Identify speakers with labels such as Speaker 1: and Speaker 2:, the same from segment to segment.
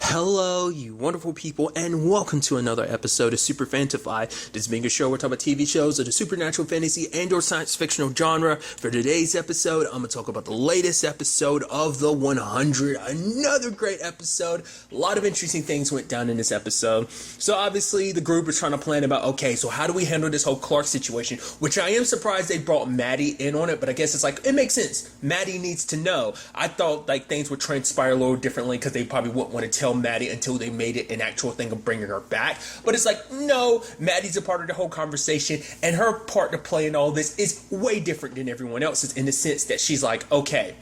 Speaker 1: Hello, you wonderful people, and welcome to another episode of Super-Fanta-Fi. This being a show where we talk about TV shows of the supernatural, fantasy, and/or science fictional genre. For today's episode, I'm going to talk about the latest episode of The 100. Another great episode. A lot of interesting things went down in this episode. So obviously, the group is trying to plan about, okay, so how do we handle this whole Clark situation? Which I am surprised they brought Maddie in on it, but I guess it's like, it makes sense. Maddie needs to know. I thought like things would transpire a little differently because they probably wouldn't want to tell Maddie until they made it an actual thing of bringing her back. But it's like, no, Maddie's a part of the whole conversation, and her part to play in all this is way different than everyone else's in the sense that she's like, okay,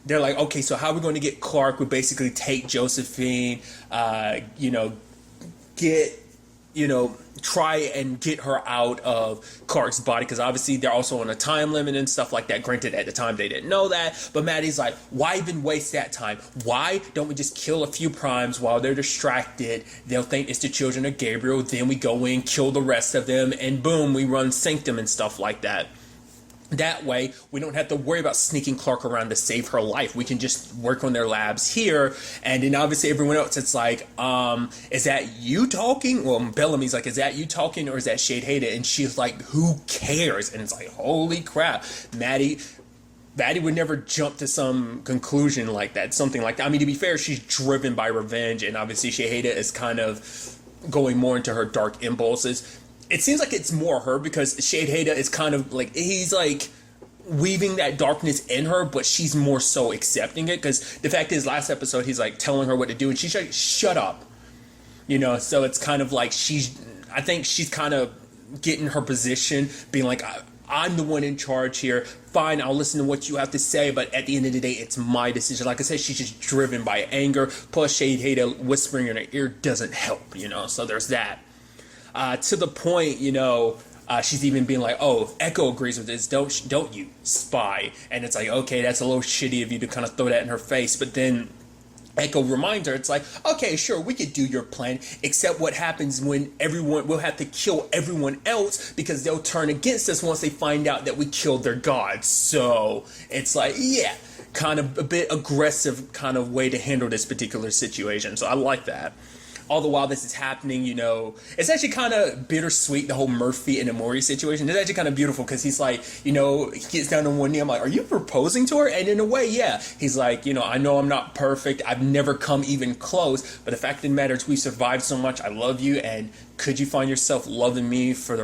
Speaker 1: they're like, okay, so how are we going to get Clark? We basically take Josephine, try and get her out of Clark's body, because obviously they're also on a time limit and stuff like that. Granted, at the time they didn't know that, but Maddie's like, why even waste that time? Why don't we just kill a few primes while they're distracted? They'll think it's the children of Gabriel, then we go in, kill the rest of them, and boom, we run Sanctum and stuff like that. That way, we don't have to worry about sneaking Clark around to save her life. We can just work on their labs here. And then obviously everyone else, it's like, is that you talking? Well, Bellamy's like, is that you talking or is that Shade Hater? And she's like, who cares? And it's like, holy crap. Maddie would never jump to some conclusion like that, something like that. I mean, to be fair, she's driven by revenge. And obviously Shade Hater is kind of going more into her dark impulses. It seems like it's more her because Shade Hater is kind of like, he's like weaving that darkness in her, but she's more so accepting it, because the fact is last episode he's like telling her what to do and she's like, shut up, so it's kind of like I think she's kind of getting her position, being like, I'm the one in charge here, fine, I'll listen to what you have to say, but at the end of the day it's my decision. Like I said, she's just driven by anger, plus Shade Hater whispering in her ear doesn't help, so there's that. To the point, she's even being like, oh, Echo agrees with this, don't you, spy? And it's like, okay, that's a little shitty of you to kind of throw that in her face. But then Echo reminds her, it's like, okay, sure, we could do your plan, except what happens when we'll have to kill everyone else because they'll turn against us once they find out that we killed their gods. So it's like, yeah, kind of a bit aggressive kind of way to handle this particular situation. So I like that. All the while this is happening, it's actually kind of bittersweet, the whole Murphy and Anomaly situation. It's actually kind of beautiful because he's like, he gets down on one knee. I'm like, are you proposing to her? And in a way, yeah. He's like, I know I'm not perfect. I've never come even close. But the fact of the matter is we survived so much. I love you. And could you find yourself loving me for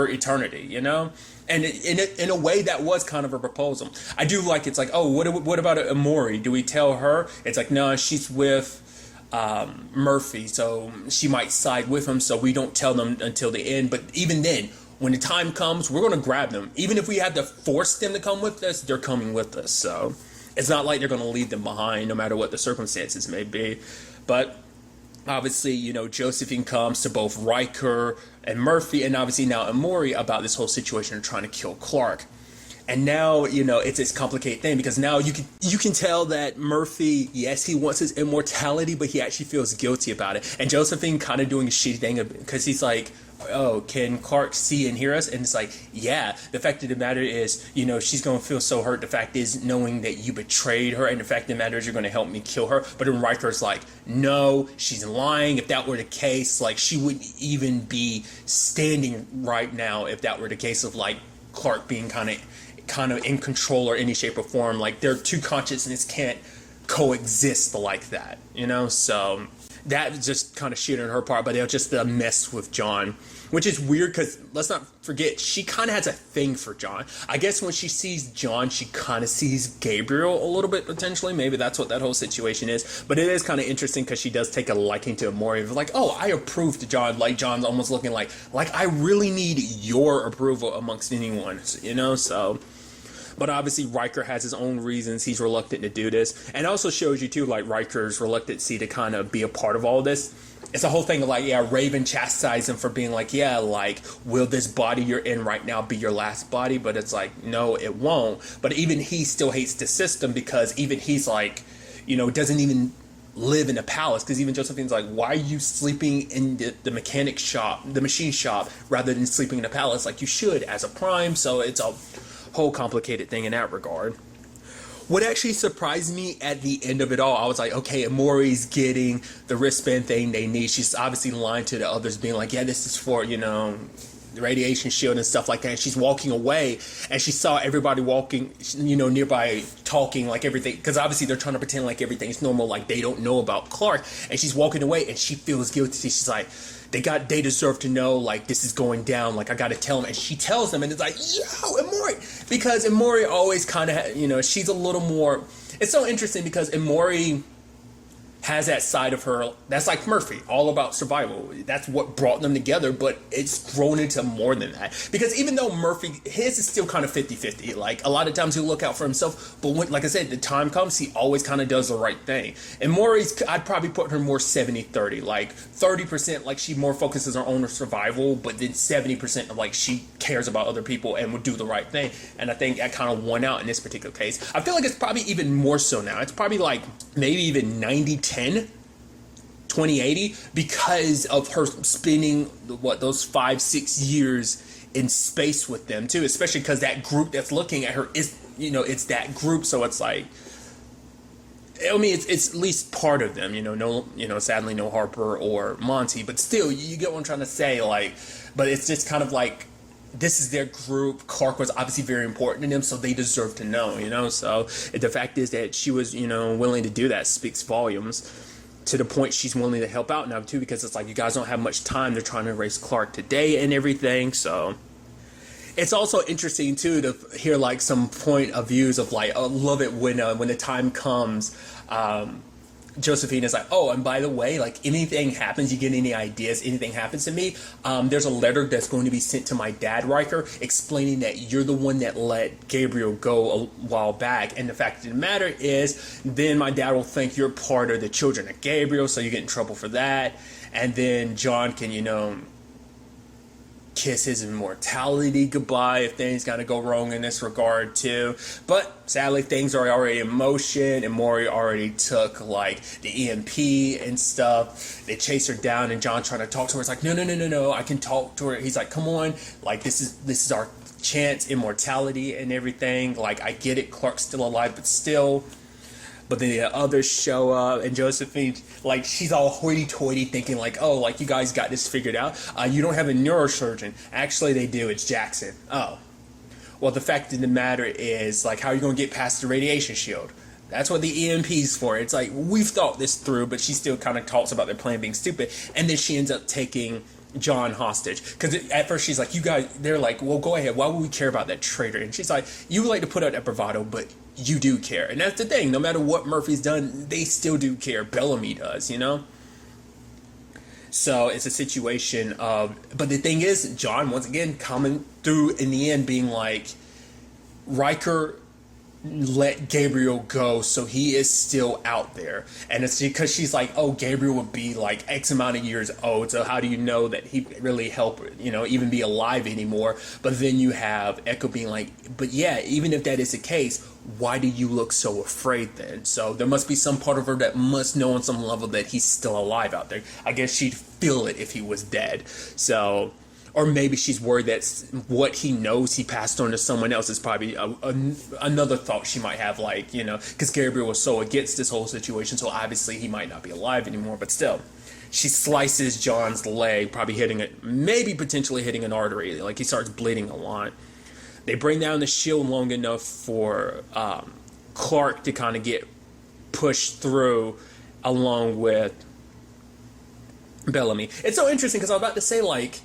Speaker 1: eternity, And in a way, that was kind of a proposal. I do like, it's like, oh, what about Anomaly? Do we tell her? It's like, no, she's with Murphy, so she might side with him, so we don't tell them until the end. But even then, when the time comes, we're going to grab them. Even if we have to force them to come with us, they're coming with us. So it's not like they're going to leave them behind no matter what the circumstances may be. But obviously, Josephine comes to both Riker and Murphy, and obviously now Anomaly about this whole situation of trying to kill Clark. And now, it's this complicated thing because now you can tell that Murphy, yes, he wants his immortality, but he actually feels guilty about it. And Josephine kind of doing a shitty thing because he's like, oh, can Clark see and hear us? And it's like, yeah. The fact of the matter is, she's going to feel so hurt. The fact is, knowing that you betrayed her, and the fact of the matter is you're going to help me kill her. But then Riker's like, no, she's lying. If that were the case, like, she wouldn't even be standing right now if that were the case of, like, Clark being kind of in control or any shape or form. Like, their two consciousness can't coexist like that, so that just kind of shit on her part. But it was just a mess with John, which is weird because let's not forget, she kind of has a thing for John. I guess when she sees John, she kind of sees Gabriel a little bit, potentially. Maybe that's what that whole situation is. But it is kind of interesting because she does take a liking to Anomaly. Like, oh, I approve to John. Like, John's almost looking like I really need your approval amongst anyone, so. But obviously Riker has his own reasons he's reluctant to do this. And it also shows you too, like, Riker's reluctancy to kind of be a part of all this. It's a whole thing of like, yeah, Raven chastised him for being like, yeah, like, will this body you're in right now be your last body? But it's like, no, it won't. But even he still hates the system because even he's like, doesn't even live in a palace. Because even Josephine's like, why are you sleeping in the mechanic shop, the machine shop, rather than sleeping in a palace like you should as a prime? So it's a whole complicated thing in that regard. What actually surprised me at the end of it all, I was like, okay, Amori's getting the wristband thing they need. She's obviously lying to the others, being like, yeah, this is for, the radiation shield and stuff like that. And she's walking away, and she saw everybody walking, nearby, talking like everything, because obviously they're trying to pretend like everything's normal, like they don't know about Clark. And she's walking away, and she feels guilty. She's like, they deserve to know, like, this is going down, like, I gotta tell them. And she tells them, and it's like, yo, Amori, because Amori always kind of, she's a little more. It's so interesting because Amori has that side of her that's like Murphy, all about survival. That's what brought them together, but it's grown into more than that. Because even though Murphy, his is still kind of 50-50. Like, a lot of times he'll look out for himself, but when, like I said, the time comes, he always kind of does the right thing. And Maury's, I'd probably put her more 70-30. Like, 30%, like, she more focuses on her survival, but then 70% of, like, she cares about other people and would do the right thing. And I think that kind of won out in this particular case. I feel like it's probably even more so now. It's probably like maybe even 90-10, 2080, because of her spending those 5-6 years in space with them too, especially because that group that's looking at her is, it's that group. So it's like, I mean, it's at least part of them, sadly no Harper or Monty, but still, you get what I'm trying to say, like, but it's just kind of like, this is their group. Clark was obviously very important to them, so they deserve to know, so the fact is that she was, willing to do that speaks volumes, to the point she's willing to help out now too, because it's like, you guys don't have much time. They're trying to erase Clark today and everything. So it's also interesting too to hear like some point of views of like, I love it when the time comes, Josephine is like, oh, and by the way, like, anything happens, you get any ideas, anything happens to me, there's a letter that's going to be sent to my dad, Riker, explaining that you're the one that let Gabriel go a while back, and the fact of the matter is, then my dad will think you're part of the children of Gabriel, so you get in trouble for that, and then John can, kiss his immortality goodbye if things gotta go wrong in this regard too. But sadly, things are already in motion, and Maury already took like the EMP and stuff. They chase her down, and John trying to talk to her. It's like, no, I can talk to her. He's like, come on, like, this is our chance, immortality and everything. Like, I get it, Clark's still alive, but still. But then the others show up, and Josephine, like, she's all hoity-toity, thinking like, oh, like, you guys got this figured out. You don't have a neurosurgeon. Actually, they do. It's Jackson. Oh. Well, the fact of the matter is, like, how are you going to get past the radiation shield? That's what the EMP's for. It's like, we've thought this through, but she still kind of talks about their plan being stupid. And then she ends up taking John hostage. Because at first she's like, you guys, they're like, well, go ahead. Why would we care about that traitor? And she's like, you would like to put out that bravado, but you do care. And that's the thing. No matter what Murphy's done, they still do care. Bellamy does, So it's a situation of, but the thing is, John, once again, coming through in the end, being like, Riker let Gabriel go, so he is still out there. And it's because she's like, oh, Gabriel would be like X amount of years old, so how do you know that he really help, even be alive anymore? But then you have Echo being like, but yeah, even if that is the case, why do you look so afraid then? So there must be some part of her that must know on some level that he's still alive out there. I guess she'd feel it if he was dead. So, or maybe she's worried that what he knows he passed on to someone else is probably another thought she might have, like, because Gabriel was so against this whole situation, so obviously he might not be alive anymore, but still. She slices John's leg, probably hitting it, maybe potentially hitting an artery, like he starts bleeding a lot. They bring down the shield long enough for Clark to kind of get pushed through along with Bellamy. It's so interesting because I was about to say, like,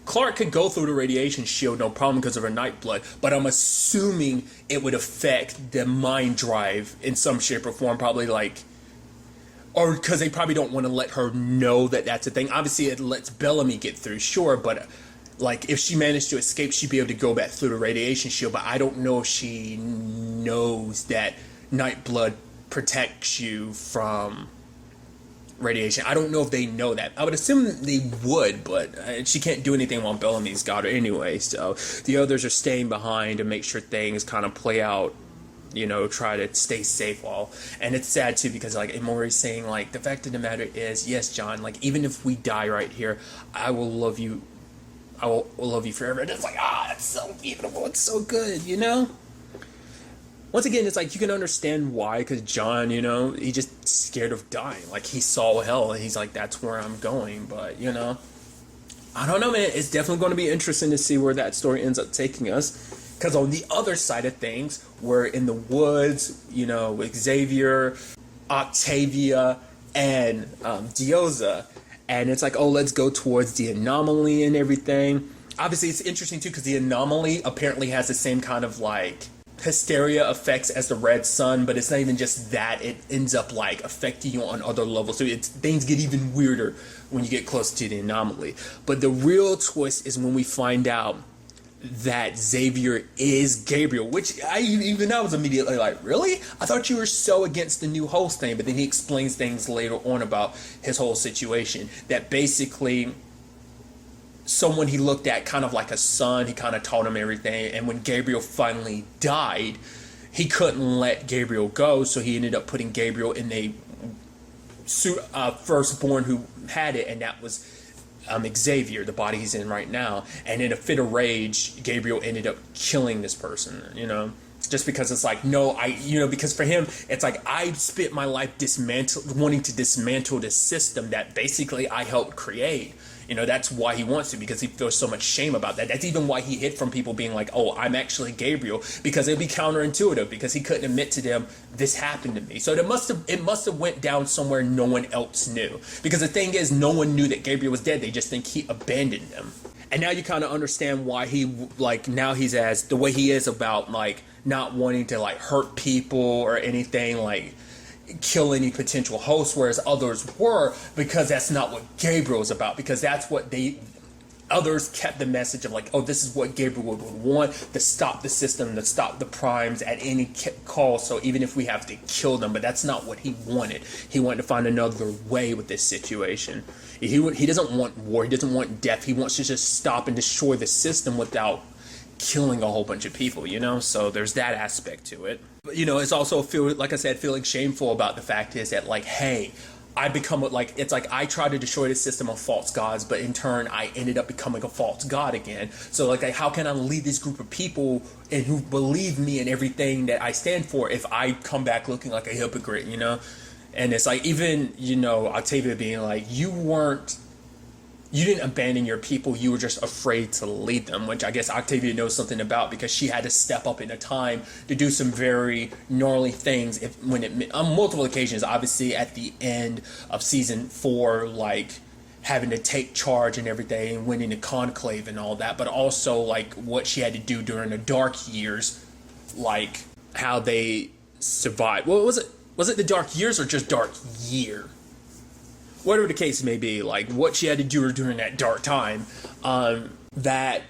Speaker 1: Clark could go through the radiation shield no problem because of her night blood, but I'm assuming it would affect the mind drive in some shape or form, probably like, or because they probably don't want to let her know that that's a thing. Obviously, it lets Bellamy get through, sure, but like, if she managed to escape, she'd be able to go back through the radiation shield, but I don't know if she knows that night blood protects you from radiation. I don't know if they know that. I would assume they would, but she can't do anything while Bellamy's got her anyway, so the others are staying behind to make sure things kind of play out, try to stay safe while, and it's sad too, because like Maury's saying, like, the fact of the matter is, yes, John, like, even if we die right here, I will love you forever. And it's like, that's so beautiful, it's so good, once again, it's like you can understand why, because John, he just scared of dying. Like, he saw hell and he's like, that's where I'm going. But, I don't know, man. It's definitely going to be interesting to see where that story ends up taking us. Because on the other side of things, we're in the woods, with Xavier, Octavia, and Dioza. And it's like, oh, let's go towards the Anomaly and everything. Obviously, it's interesting, too, because the Anomaly apparently has the same kind of, like, hysteria effects as the Red Sun, but it's not even just that. It ends up, like, affecting you on other levels. So things get even weirder when you get close to the Anomaly. But the real twist is when we find out that Xavier is Gabriel, which I was immediately like, really? I thought you were so against the new host thing. But then he explains things later on about his whole situation, that basically someone he looked at kind of like a son, he kind of taught him everything, and when Gabriel finally died, he couldn't let Gabriel go, so he ended up putting Gabriel in the firstborn who had it, and that was Xavier, the body he's in right now. And in a fit of rage, Gabriel ended up killing this person, just because it's like, no, because for him, it's like, I spent my life wanting to dismantle this system that basically I helped create. That's why he wants to, because he feels so much shame about that. That's even why he hid from people being like, oh, I'm actually Gabriel, because it'd be counterintuitive, because he couldn't admit to them, this happened to me. So it must have went down somewhere no one else knew. Because the thing is, no one knew that Gabriel was dead. They just think he abandoned them. And now you kind of understand why now he's the way he is about, like, not wanting to, like, hurt people or anything, like, kill any potential hosts, whereas others were, because that's not what Gabriel is about, because that's what others kept the message of, like, oh, this is what Gabriel would want, to stop the system, to stop the primes at any cost, so even if we have to kill them. But that's not what he wanted. He wanted to find another way with this situation. He doesn't want war, he doesn't want death, he wants to just stop and destroy the system without killing a whole bunch of people, so there's that aspect to it. But, it's also feeling shameful about the fact is that, like, hey, I become it's like I try to destroy the system of false gods, but in turn I ended up becoming a false god again. So like how can I lead this group of people and who believe me and everything that I stand for if I come back looking like a hypocrite, And it's like, even, Octavia being like, you didn't abandon your people, you were just afraid to lead them, which I guess Octavia knows something about, because she had to step up in a time to do some very gnarly things on multiple occasions. Obviously at the end of season 4, like having to take charge and everything and winning the conclave and all that, but also like what she had to do during the dark years, like how they survived. What was it? Was it the dark years or just dark year? Whatever the case may be, like what she had to do during that dark time, that,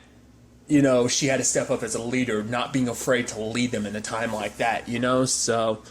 Speaker 1: she had to step up as a leader, not being afraid to lead them in a time like that, So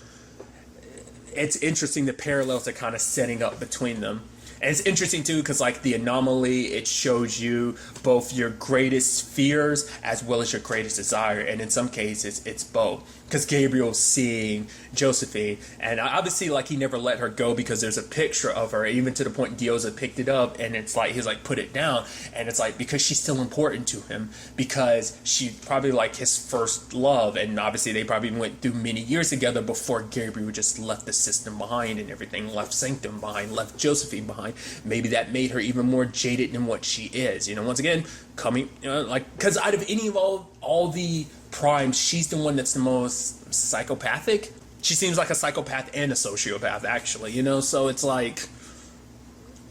Speaker 1: it's interesting the parallels are kind of setting up between them. And it's interesting too, because like the Anomaly, it shows you both your greatest fears as well as your greatest desire, and in some cases it's both. Because Gabriel's seeing Josephine, and obviously like he never let her go, because there's a picture of her, even to the point Dioza picked it up, and it's like he's like, put it down, and it's like because she's still important to him, because she probably like his first love, and obviously they probably went through many years together before Gabriel just left the system behind and everything, left Sanctum behind, left Josephine behind. Maybe that made her even more jaded than what she is. Once again, coming, because out of any of all the primes, she's the one that's the most psychopathic. She seems like a psychopath and a sociopath, actually, So it's like,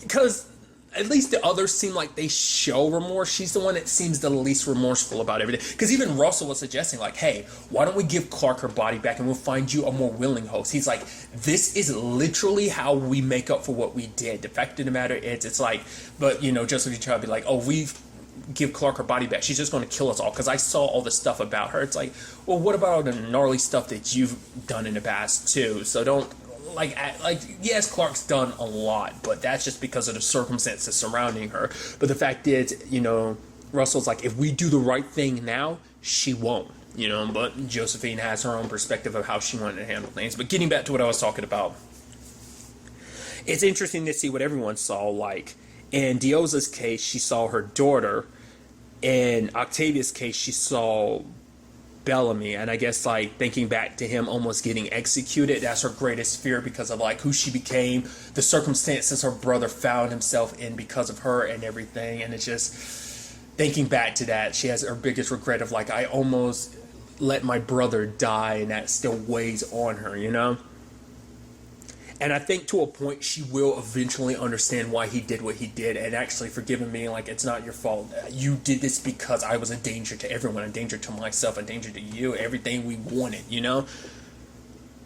Speaker 1: because at least the others seem like they show remorse. She's the one that seems the least remorseful about everything. Because even Russell was suggesting, like, hey, why don't we give Clark her body back and we'll find you a more willing host? He's like, this is literally how we make up for what we did. The fact of the matter is, it's like, but, Joseph, you try to be like, oh, we've give Clark her body back. She's just going to kill us all, because I saw all this stuff about her. It's like, well, what about all the gnarly stuff that you've done in the past, too? So don't, yes, Clark's done a lot, but that's just because of the circumstances surrounding her. But the fact is, Russell's like, if we do the right thing now, she won't, but Josephine has her own perspective of how she wanted to handle things. But getting back to what I was talking about, it's interesting to see what everyone saw. Like, in Dioza's case, she saw her daughter. In Octavia's case, she saw Bellamy, and I guess like thinking back to him almost getting executed, that's her greatest fear because of like who she became, the circumstances her brother found himself in because of her and everything. And it's just thinking back to that, she has her biggest regret of like, I almost let my brother die, and that still weighs on her, you know? And I think to a point she will eventually understand why he did what he did and actually forgive him, being like, it's not your fault. You did this because I was a danger to everyone, a danger to myself, a danger to you, everything we wanted, you know?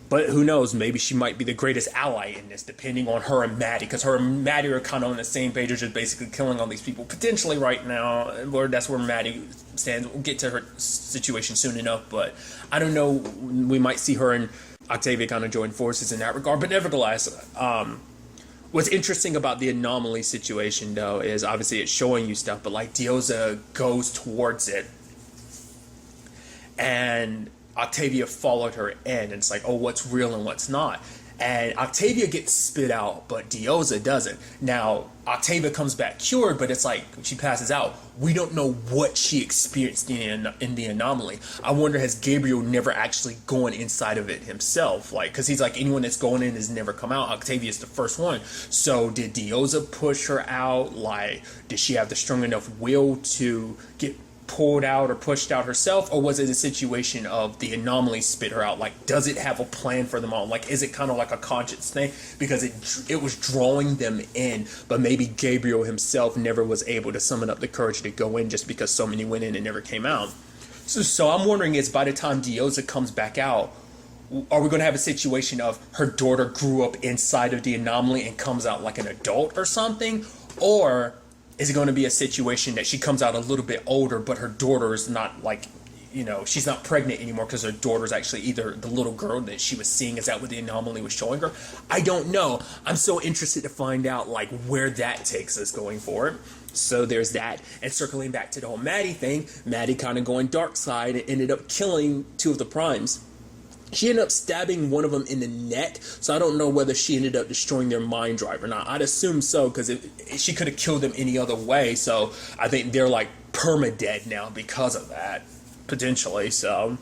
Speaker 1: But who knows, maybe she might be the greatest ally in this, depending on her and Maddie, because her and Maddie are kind of on the same page of just basically killing all these people, potentially right now, or that's where Maddie stands. We'll get to her situation soon enough, but I don't know, we might see her and Octavia kind of join forces in that regard. But nevertheless, what's interesting about the Anomaly situation, though, is obviously it's showing you stuff, but like Diosa goes towards it, and Octavia followed her in, and it's like, oh, what's real and what's not. And Octavia gets spit out, but Diosa doesn't. Now, Octavia comes back cured, but it's like she passes out. We don't know what she experienced in the Anomaly. I wonder, has Gabriel never actually gone inside of it himself? Like, because he's like, anyone that's going in has never come out. Octavia's the first one. So did Diosa push her out? Like, did she have the strong enough will to get pulled out or pushed out herself, or was it a situation of the Anomaly spit her out? Like, does it have a plan for them all? Like, is it kind of like a conscious thing because it was drawing them in, but maybe Gabriel himself never was able to summon up the courage to go in just because so many went in and never came out? So I'm wondering, is by the time Diosa comes back out, are we going to have a situation of her daughter grew up inside of the Anomaly and comes out like an adult or something? Or is it going to be a situation that she comes out a little bit older, but her daughter is not like, you know, she's not pregnant anymore because her daughter's actually either the little girl that she was seeing? Is that what the Anomaly was showing her? I don't know. I'm so interested to find out like where that takes us going forward. So there's that. And circling back to the whole Maddie thing, Maddie kind of going dark side and ended up killing two of the primes. She ended up stabbing one of them in the neck, so I don't know whether she ended up destroying their mind drive or not. I'd assume so, because she could have killed them any other way, so I think they're like perma-dead now because of that, potentially, so.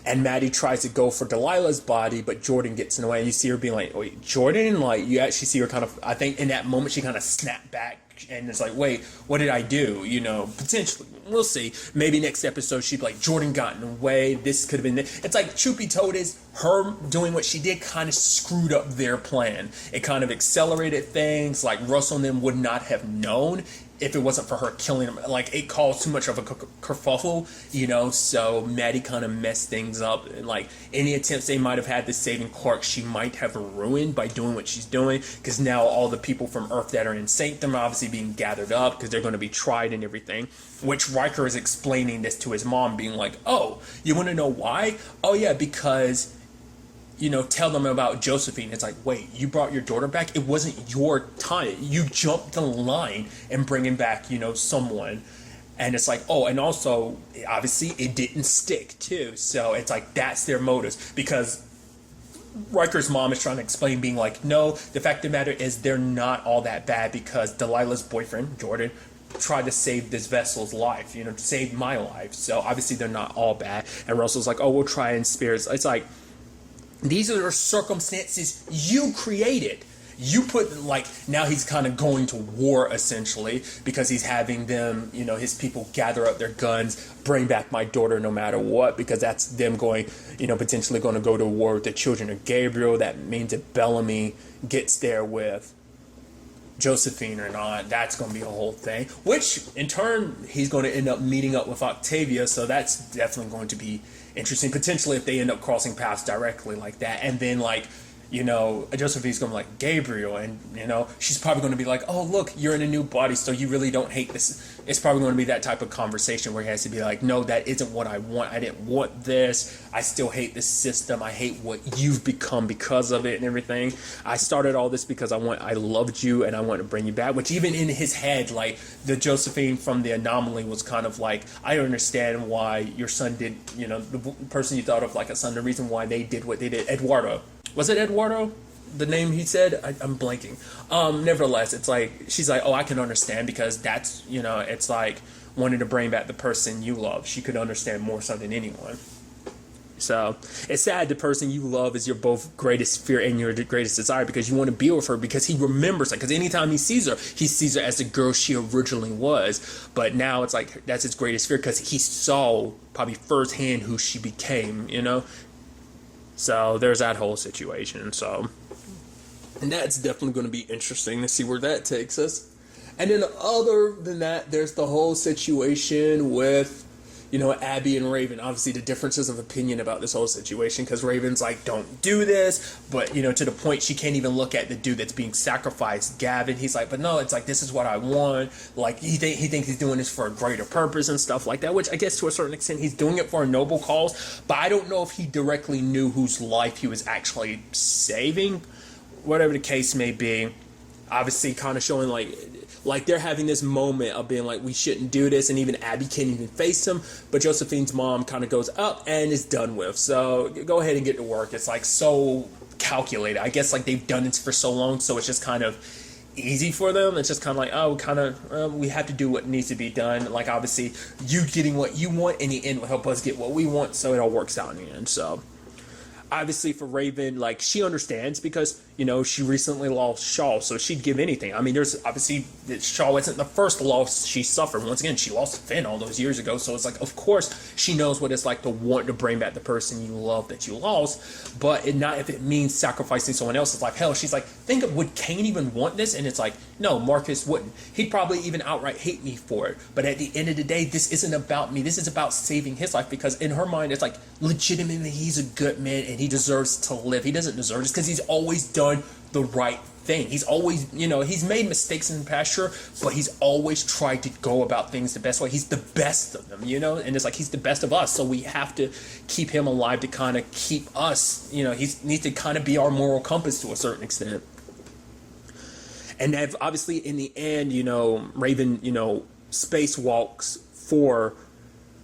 Speaker 1: And Maddie tries to go for Delilah's body, but Jordan gets in the way, and you see her being like, wait, Jordan? Like, you actually see her kind of, I think in that moment she kind of snapped back, and it's like, wait, what did I do? You know, potentially, we'll see. Maybe next episode she'd be like, Jordan got in the way, this could have been it. It's like, truth be told, is her doing what she did kind of screwed up their plan. It kind of accelerated things. Like, Russell and them would not have known if it wasn't for her killing him. Like, it caused too much of a kerfuffle, you know, so Maddie kind of messed things up, and like any attempts they might have had to saving Clark, she might have ruined by doing what she's doing, because now all the people from Earth that are in Sanctum are obviously being gathered up because they're going to be tried and everything, which Riker is explaining this to his mom, being like, oh, you want to know why? Oh yeah, because, you know, tell them about Josephine. It's like, wait, you brought your daughter back? It wasn't your time. You jumped the line and bringing back, you know, someone. And it's like, oh, and also, obviously, it didn't stick, too. So it's like, that's their motives. Because Riker's mom is trying to explain, being like, no, the fact of the matter is they're not all that bad, because Delilah's boyfriend, Jordan, tried to save this vessel's life, you know, save my life. So obviously they're not all bad. And Russell's like, oh, we'll try and spare it. It's like, these are circumstances you created. You put, like, now he's kind of going to war, essentially, because he's having them, you know, his people gather up their guns, bring back my daughter no matter what, because that's them going, you know, potentially going to go to war with the children of Gabriel. That means if Bellamy gets there with Josephine or not, that's going to be a whole thing, which in turn he's going to end up meeting up with Octavia, so that's definitely going to be interesting, potentially, if they end up crossing paths directly like that. And then, like, you know, Josephine's going to be like, Gabriel, and, you know, she's probably going to be like, oh, look, you're in a new body, so you really don't hate this. It's probably going to be that type of conversation where he has to be like, no, that isn't what I want. I didn't want this. I still hate this system. I hate what you've become because of it and everything. I started all this because I loved you and I want to bring you back, which even in his head, like, the Josephine from the Anomaly was kind of like, I understand why your son did, you know, the person you thought of like a son, the reason why they did what they did. Eduardo. Was it Eduardo? The name he said? I'm blanking. Nevertheless, it's like, she's like, oh, I can understand, because that's, you know, it's like wanting to bring back the person you love. She could understand more so than anyone. So it's sad the person you love is your both greatest fear and your greatest desire, because you want to be with her because he remembers her. Because anytime he sees her as the girl she originally was. But now it's like that's his greatest fear because he saw probably firsthand who she became, you know? So there's that whole situation. So, and that's definitely going to be interesting to see where that takes us. And then other than that, there's the whole situation with, you know, Abby and Raven. Obviously, the differences of opinion about this whole situation, because Raven's like, don't do this. But, you know, to the point she can't even look at the dude that's being sacrificed, Gavin. He's like, but no, it's like, this is what I want. Like, he thinks he's doing this for a greater purpose and stuff like that, which I guess to a certain extent he's doing it for a noble cause. But I don't know if he directly knew whose life he was actually saving. Whatever the case may be. Obviously, kind of showing like they're having this moment of being like, we shouldn't do this, and even Abby can't even face him, but Josephine's mom kind of goes up and is done with, so go ahead and get to work. It's like so calculated. I guess like they've done it for so long, so it's just kind of easy for them. It's just kind of like, oh, we have to do what needs to be done. Like, obviously you getting what you want in the end will help us get what we want, so it all works out in the end. So obviously for Raven, like, she understands because, you know, she recently lost Shaw, so she'd give anything. I mean, there's obviously, Shaw isn't the first loss she suffered. Once again, she lost Finn all those years ago, so it's like, of course, she knows what it's like to want to bring back the person you love that you lost, but not if it means sacrificing someone else's life. Hell, she's like, think of, would Kane even want this? And it's like, no, Marcus wouldn't. He'd probably even outright hate me for it, but at the end of the day, this isn't about me. This is about saving his life, because in her mind, it's like, legitimately, he's a good man, and he deserves to live. He doesn't deserve this because he's always done the right thing. He's always, you know, he's made mistakes in the past, sure, but he's always tried to go about things the best way. He's the best of them, you know, and it's like he's the best of us, so we have to keep him alive to kind of keep us, you know, he needs to kind of be our moral compass to a certain extent. And obviously in the end, you know, Raven, you know, spacewalks for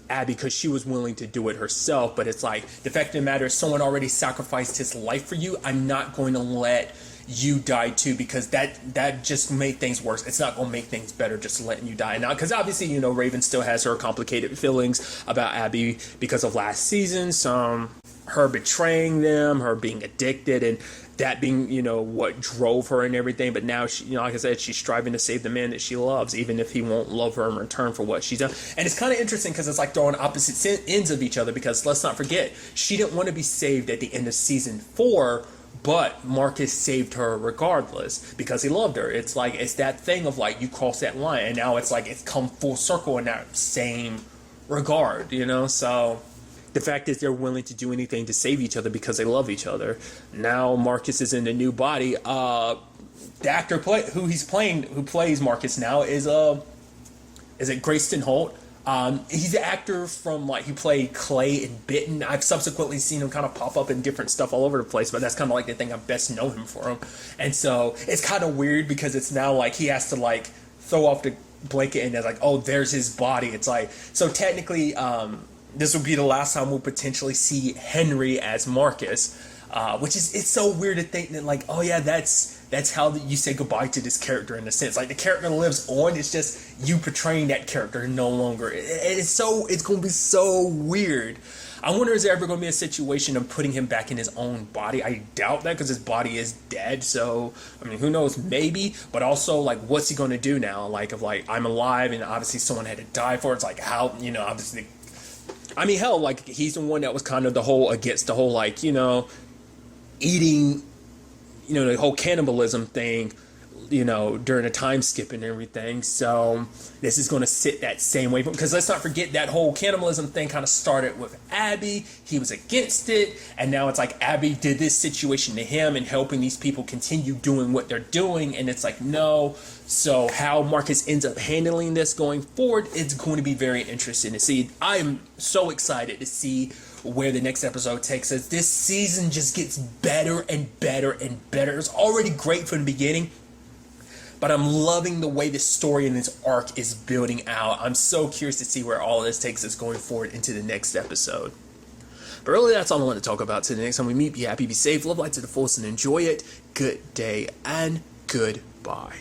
Speaker 1: Abby because she was willing to do it herself, but it's like, the fact of the matter is someone already sacrificed his life for you. I'm not going to let you die too, because that just made things worse. It's not going to make things better just letting you die now, because obviously, you know, Raven still has her complicated feelings about Abby because of last season, her betraying them, her being addicted, and that being, you know, what drove her and everything. But now she, you know, like I said, she's striving to save the man that she loves, even if he won't love her in return for what she's done. And it's kind of interesting because it's like throwing opposite ends of each other, because let's not forget, she didn't want to be saved at the end of season 4, but Marcus saved her regardless because he loved her. It's like, it's that thing of like, you cross that line, and now it's like it's come full circle in that same regard, you know. So the fact is they're willing to do anything to save each other because they love each other. Now Marcus is in a new body. The actor who plays Marcus now is it Grayston Holt? He's the actor from, like, he played Clay in Bitten. I've subsequently seen him kind of pop up in different stuff all over the place, but that's kind of like the thing I best know him for. And so it's kind of weird because it's now like he has to like throw off the blanket and it's like, oh, there's his body. It's like, so technically, this will be the last time we'll potentially see Henry as Marcus, which is, it's so weird to think that, like, oh yeah, that's how you say goodbye to this character in a sense. Like, the character lives on, it's just you portraying that character no longer. It's going to be so weird. I wonder, is there ever going to be a situation of putting him back in his own body? I doubt that, because his body is dead. So, I mean, who knows? Maybe. But also, like, what's he going to do now? Like, I'm alive, and obviously someone had to die for it. It's like, how, you know, obviously, I mean, hell, like, he's the one that was kind of against the whole, like, you know, eating, you know, the whole cannibalism thing, you know, during a time skip and everything. So this is going to sit that same way, because let's not forget that whole cannibalism thing kind of started with Abby. He was against it, and now it's like Abby did this situation to him and helping these people continue doing what they're doing, and it's like, no. So how Marcus ends up handling this going forward, it's going to be very interesting to see. I am so excited to see where the next episode takes us. This season just gets better and better and better. It's already great from the beginning, but I'm loving the way this story and this arc is building out. I'm so curious to see where all of this takes us going forward into the next episode. But really, that's all I want to talk about today. Next time we meet, be happy, be safe, love life to the fullest, and enjoy it. Good day and goodbye.